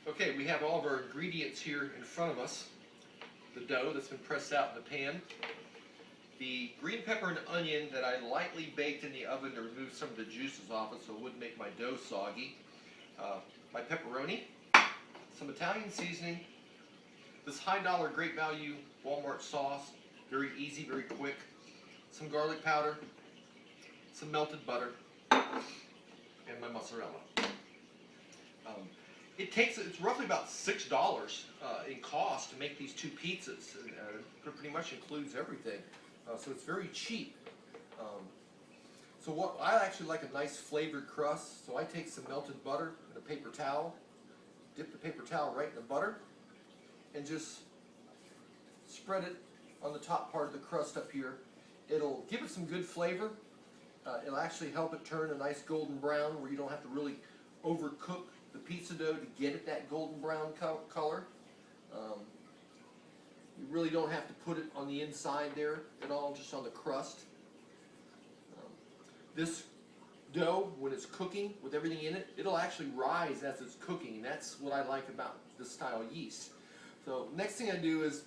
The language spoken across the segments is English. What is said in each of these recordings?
Okay, we have all of our ingredients here in front of us. The dough that's been pressed out in the pan. The green pepper and onion that I lightly baked in the oven to remove some of the juices off it so it wouldn't make my dough soggy. My pepperoni, some Italian seasoning, this high-dollar great value Walmart sauce, very easy, very quick, some garlic powder, some melted butter, and my mozzarella. It's roughly about $6 in cost to make these two pizzas. It pretty much includes everything, so it's very cheap. So what I actually like a nice flavored crust, so I take some melted butter in a paper towel, dip the paper towel right in the butter, and just spread it on the top part of the crust up here. It'll give it some good flavor. It'll actually help it turn a nice golden brown where you don't have to really overcook the pizza dough to get it that golden brown color. You really don't have to put it on the inside there at all, just on the crust. This dough, when it's cooking with everything in it, it'll actually rise as it's cooking, and that's what I like about this style yeast. So next thing I do is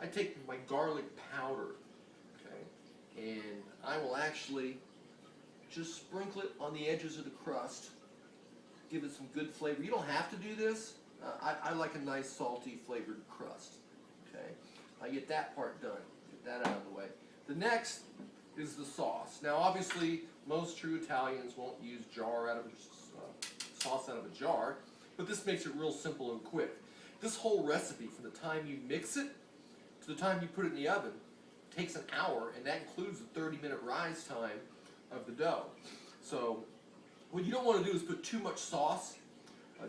I take my garlic powder, okay, and I will actually just sprinkle it on the edges of the crust, give it some good flavor. You don't have to do this. I like a nice salty flavored crust. Okay, I get that part done, get that out of the way. The next is the sauce. Now obviously most true Italians won't use sauce out of a jar, but this makes it real simple and quick. This whole recipe, from the time you mix it to the time you put it in the oven, takes an hour, and that includes the 30-minute rise time of the dough. So what you don't want to do is put too much sauce.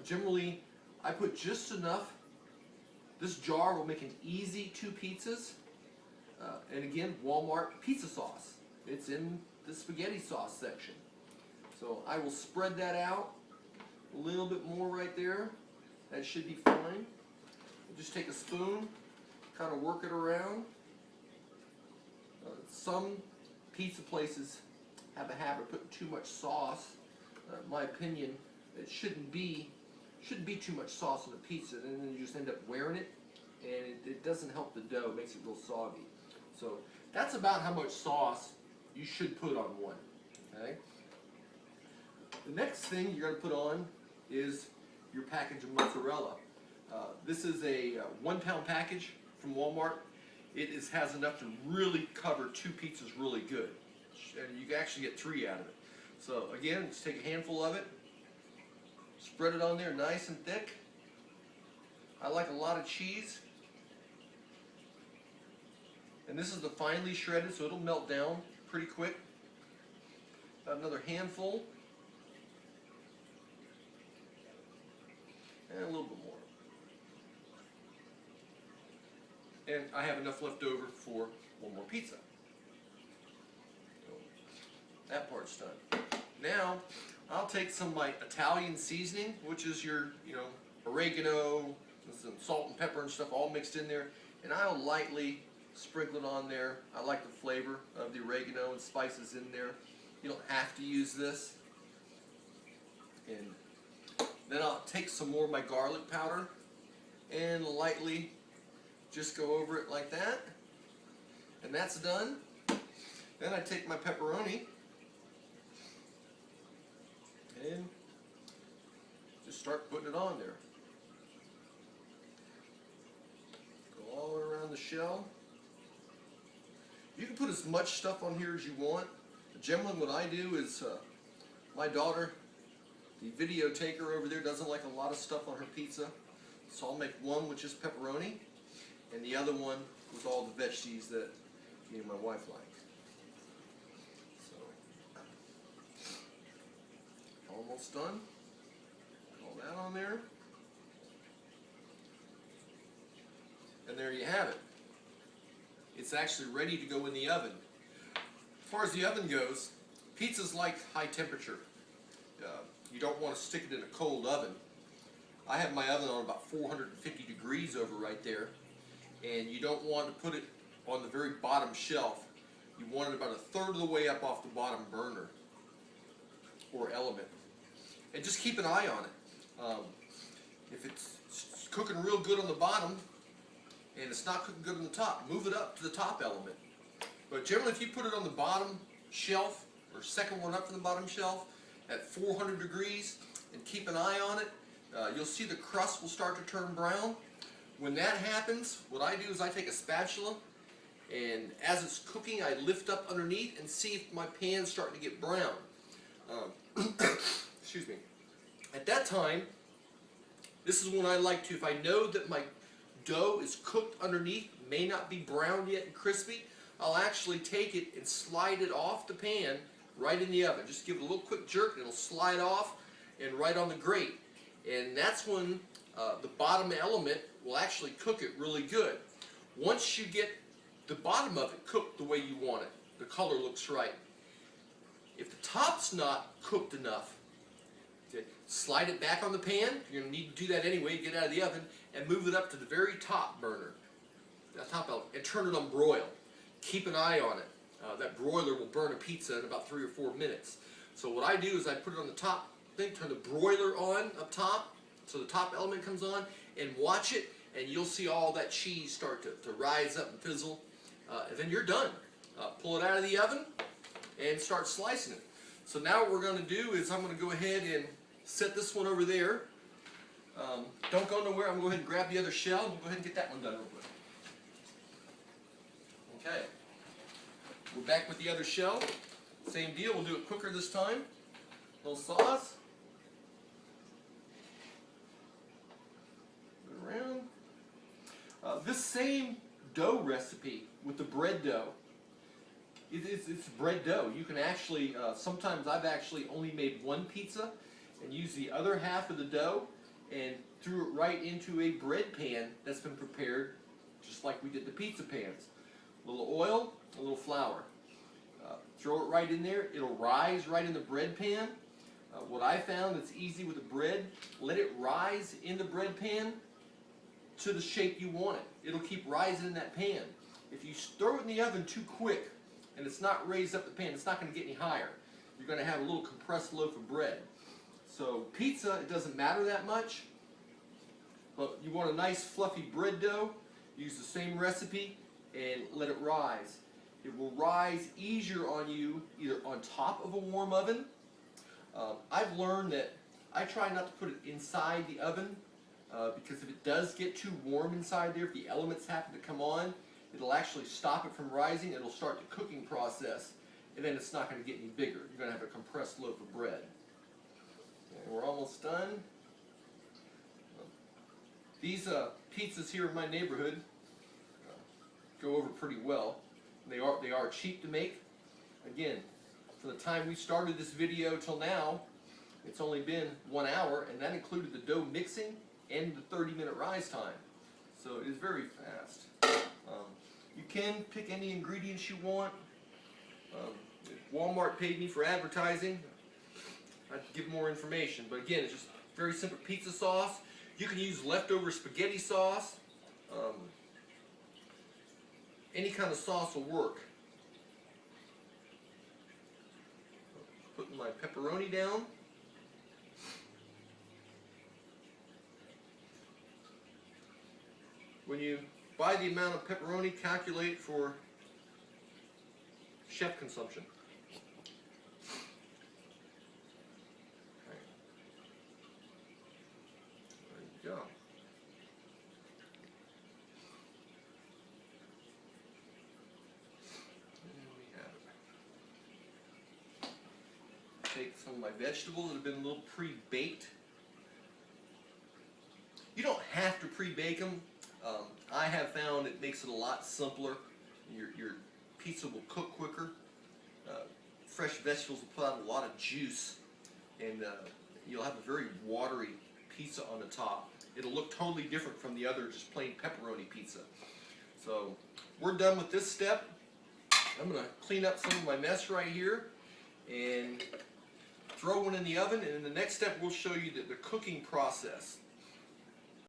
Generally, I put just enough. This jar will make an easy 2 pizzas. And again, Walmart pizza sauce. It's in the spaghetti sauce section. So I will spread that out a little bit more right there. That should be fine. Just take a spoon, kind of work it around. Some pizza places have a habit of putting too much sauce. In my opinion, it shouldn't be too much sauce on a pizza, and then you just end up wearing it, and it doesn't help the dough. It makes it real soggy. So that's about how much sauce you should put on one. Okay. The next thing you're going to put on is your package of mozzarella. This is a 1-pound package from Walmart. It has enough to really cover 2 pizzas really good, and you can actually get 3 out of it. So again, just take a handful of it, spread it on there nice and thick. I like a lot of cheese. And this is the finely shredded, so it'll melt down pretty quick. About another handful. And a little bit more. And I have enough left over for one more pizza. So that part's done. Now, I'll take some of my Italian seasoning, which is your, oregano, some salt and pepper and stuff all mixed in there, and I'll lightly sprinkle it on there. I like the flavor of the oregano and spices in there. You don't have to use this. And then I'll take some more of my garlic powder and lightly just go over it like that. And that's done. Then I take my pepperoni and just start putting it on there. Go all around the shell. You can put as much stuff on here as you want. Generally what I do is, my daughter, the video taker over there, doesn't like a lot of stuff on her pizza. So I'll make one with just pepperoni and the other one with all the veggies that me and my wife like. So, almost done. All that on there. And there you have it. It's actually ready to go in the oven. As far as the oven goes, pizza's like high temperature. You don't want to stick it in a cold oven. I have my oven on about 450 degrees over right there, and you don't want to put it on the very bottom shelf. You want it about 1/3 of the way up off the bottom burner or element. And just keep an eye on it. If it's cooking real good on the bottom and it's not cooking good on the top, move it up to the top element. But generally, if you put it on the bottom shelf, or second one up from the bottom shelf, at 400 degrees, and keep an eye on it, you'll see the crust will start to turn brown. When that happens, what I do is I take a spatula, and as it's cooking, I lift up underneath and see if my pan's starting to get brown. Excuse me. At that time, this is when I like to, if I know that my dough is cooked underneath, may not be brown yet and crispy, I'll actually take it and slide it off the pan right in the oven. Just give it a little quick jerk and it'll slide off and right on the grate. And that's when the bottom element will actually cook it really good. Once you get the bottom of it cooked the way you want it, the color looks right. If the top's not cooked enough, okay, slide it back on the pan. You're going to need to do that anyway, get it out of the oven, and move it up to the very top burner, that top element, and turn it on broil. Keep an eye on it. That broiler will burn a pizza in about 3 or 4 minutes. So what I do is I put it on the top thing, turn the broiler on up top, so the top element comes on, and watch it, and you'll see all that cheese start to rise up and fizzle. And then you're done. Pull it out of the oven and start slicing it. So now what we're going to do is I'm going to go ahead and set this one over there. Don't go nowhere. I'm going to go ahead and grab the other shell, and we'll go ahead and get that one done real quick. Okay. We're back with the other shell. Same deal. We'll do it quicker this time. A little sauce. Put it around. This same dough recipe with the bread dough, it's bread dough. You can actually, sometimes I've actually only made one pizza and used the other half of the dough and threw it right into a bread pan that's been prepared just like we did the pizza pans. A little oil, a little flour. Throw it right in there. It'll rise right in the bread pan. What I found that's easy with the bread, let it rise in the bread pan to the shape you want it. It'll keep rising in that pan. If you throw it in the oven too quick and it's not raised up the pan, it's not going to get any higher. You're going to have a little compressed loaf of bread. So pizza, it doesn't matter that much, but you want a nice fluffy bread dough, use the same recipe and let it rise. It will rise easier on you either on top of a warm oven. I've learned that I try not to put it inside the oven because if it does get too warm inside there, if the elements happen to come on, it'll actually stop it from rising. It'll start the cooking process, and then it's not going to get any bigger. You're going to have a compressed loaf of bread. And we're almost done. These pizzas here in my neighborhood go over pretty well. They are cheap to make. Again, from the time we started this video till now, it's only been 1 hour, and that included the dough mixing and the 30-minute rise time. So it is very fast. You can pick any ingredients you want. If Walmart paid me for advertising, I'd give more information. But again, it's just very simple pizza sauce. You can use leftover spaghetti sauce. Any kind of sauce will work. Putting my pepperoni down. When you buy the amount of pepperoni, calculate for chef consumption. Okay. There you go. Take some of my vegetables that have been a little pre-baked. You don't have to pre-bake them. I have found it makes it a lot simpler. Your pizza will cook quicker. Fresh vegetables will put out a lot of juice, and you'll have a very watery pizza on the top. It'll look totally different from the other just plain pepperoni pizza. So we're done with this step. I'm going to clean up some of my mess right here and throw one in the oven, and in the next step we'll show you the cooking process.